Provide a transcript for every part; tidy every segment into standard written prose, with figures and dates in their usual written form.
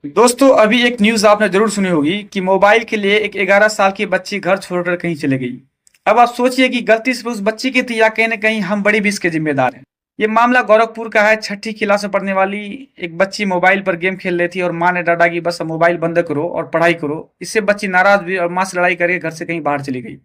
दोस्तों अभी एक न्यूज आपने जरूर सुनी होगी कि मोबाइल के लिए एक 11 साल की बच्ची घर छोड़कर कहीं चली गई। अब आप सोचिए कि गलती सिर्फ उस बच्ची की थी या कहीं ना कहीं हम बड़ी भी इसके जिम्मेदार हैं। ये मामला गोरखपुर का है। छठी क्लास में पढ़ने वाली एक बच्ची मोबाइल पर गेम खेल रही थी और माँ ने डांटा कि बस अब मोबाइल बंद करो और पढ़ाई करो। इससे बच्ची नाराज हुई और माँ से लड़ाई करके घर से कहीं बाहर चली गई।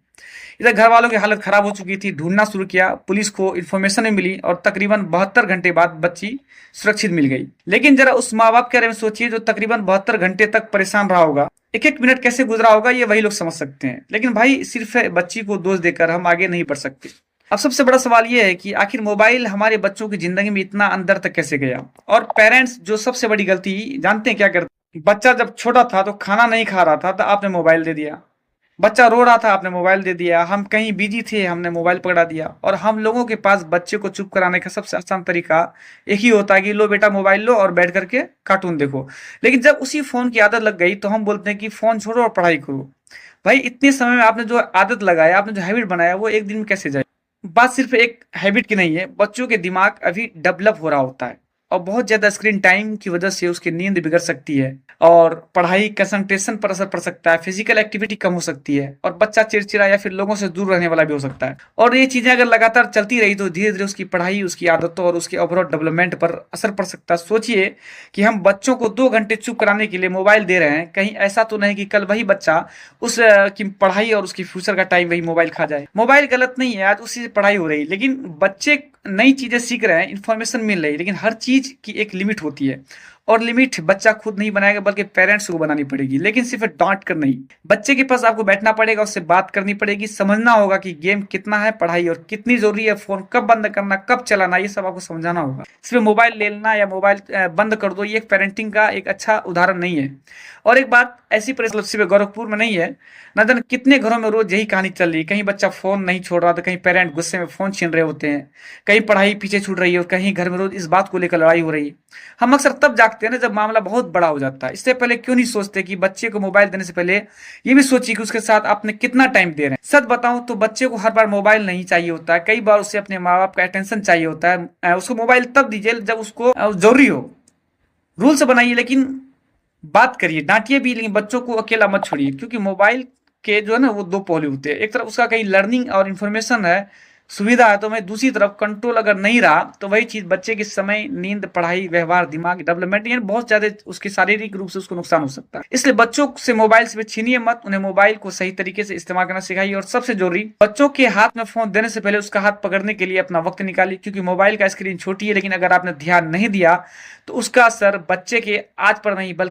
इधर घर वालों की हालत खराब हो चुकी थी। ढूंढना शुरू किया, पुलिस को इन्फॉर्मेशन भी मिली और तकरीबन 72 घंटे बाद बच्ची सुरक्षित मिल गई। लेकिन जरा उस माँ बाप के बारे में सोचिए जो तकरीबन 72 घंटे तक परेशान रहा होगा। एक एक मिनट कैसे गुजरा होगा ये वही लोग समझ सकते हैं। लेकिन भाई सिर्फ बच्ची को दोष देकर हम आगे नहीं बढ़ सकते। अब सबसे बड़ा सवाल ये है कि आखिर मोबाइल हमारे बच्चों की जिंदगी में इतना अंदर तक कैसे गया। और पेरेंट्स जो सबसे बड़ी गलती जानते हैं क्या करते। बच्चा जब छोटा था तो खाना नहीं खा रहा था तो आपने मोबाइल दे दिया। बच्चा रो रहा था, आपने मोबाइल दे दिया। हम कहीं बिजी थे, हमने मोबाइल पकड़ा दिया। और हम लोगों के पास बच्चे को चुप कराने का सबसे आसान तरीका एक ही होता है कि लो बेटा मोबाइल लो और बैठ करके कार्टून देखो। लेकिन जब उसी फोन की आदत लग गई तो हम बोलते हैं कि फोन छोड़ो और पढ़ाई करो। भाई इतने समय में आपने जो आदत लगाया, आपने जो हैबिट बनाया, वो एक दिन में कैसे जाए। बात सिर्फ एक हैबिट की नहीं है, बच्चों के दिमाग अभी डेवलप हो रहा होता है। और बहुत ज्यादा स्क्रीन टाइम की वजह से उसकी नींद बिगड़ सकती है और पढ़ाई कंसंट्रेशन पर असर पड़ सकता है। फिजिकल एक्टिविटी कम हो सकती है और बच्चा चिड़चिड़ा या फिर लोगों से दूर रहने वाला भी हो सकता है। और ये चीजें अगर लगातार चलती रही तो धीरे धीरे उसकी पढ़ाई, उसकी आदतों और उसके ओवरऑल डेवलपमेंट पर असर पड़ सकता है। सोचिए कि हम बच्चों को 2 घंटे चुप कराने के लिए मोबाइल दे रहे हैं, कहीं ऐसा तो नहीं कि कल वही बच्चा उस की पढ़ाई और उसकी फ्यूचर का टाइम वही मोबाइल खा जाए। मोबाइल गलत नहीं है, आज उसी से पढ़ाई हो रही है। लेकिन बच्चे नई चीजें सीख रहे हैं, इन्फॉर्मेशन मिल रही है। लेकिन हर चीज की एक लिमिट होती है और लिमिट बच्चा खुद नहीं बनाएगा बल्कि पेरेंट्स को बनानी पड़ेगी। लेकिन सिर्फ डांट कर नहीं, बच्चे के पास आपको बैठना पड़ेगा, उससे बात करनी पड़ेगी, समझना होगा कि गेम कितना है, पढ़ाई और कितनी जरूरी है, फोन कब बंद करना, कब चलाना, ये सब आपको समझाना होगा। सिर्फ मोबाइल ले लेना या मोबाइल बंद कर दो, ये एक पेरेंटिंग का एक अच्छा उदाहरण नहीं है। और एक बात ऐसी परिस्थिति सिर्फ गोरखपुर में नहीं है, न जाने कितने घरों में रोज यही कहानी चल रही है। कहीं बच्चा फोन नहीं छोड़ रहा तो कहीं पेरेंट गुस्से में फोन छीन रहे होते हैं, कहीं पढ़ाई पीछे छूट रही है और कहीं घर में रोज इस बात को लेकर लड़ाई हो रही है। हम अक्सर तब जागते हैं ना जब मामला बहुत बड़ा हो जाता है। इससे पहले क्यों नहीं सोचते कि बच्चे को मोबाइल देने से पहले ये भी सोचिए कि उसके साथ आपने कितना टाइम दे रहे हैं। सच बताऊं तो बच्चे को हर बार मोबाइल नहीं चाहिए होता है, कई बार उसे अपने माँ बाप का अटेंशन चाहिए होता है। उसको मोबाइल तब दीजिए जब उसको जरूरी हो। रूल्स बनाइए लेकिन बात करिए, डांटिए भी, लेकिन बच्चों को अकेला मत छोड़िए। क्योंकि मोबाइल के जो है ना वो दो पहलू होते हैं। एक तरफ उसका कहीं लर्निंग और इन्फॉर्मेशन है, सुविधा है, तो मैं दूसरी तरफ कंट्रोल अगर नहीं रहा तो वही चीज बच्चे के समय, नींद, पढ़ाई, व्यवहार, दिमाग डेवलपमेंट, यानी बहुत ज्यादा उसके शारीरिक रूप से उसको नुकसान हो सकता है। इसलिए बच्चों से मोबाइल से छीनिए मत, उन्हें मोबाइल को सही तरीके से इस्तेमाल करना सिखाइए। और सबसे जरूरी, बच्चों के हाथ में फोन देने से पहले उसका हाथ पकड़ने के लिए अपना वक्त निकालिए। क्योंकि मोबाइल का स्क्रीन छोटी है, लेकिन अगर आपने ध्यान नहीं दिया तो उसका असर बच्चे के आज पर नहीं बल्कि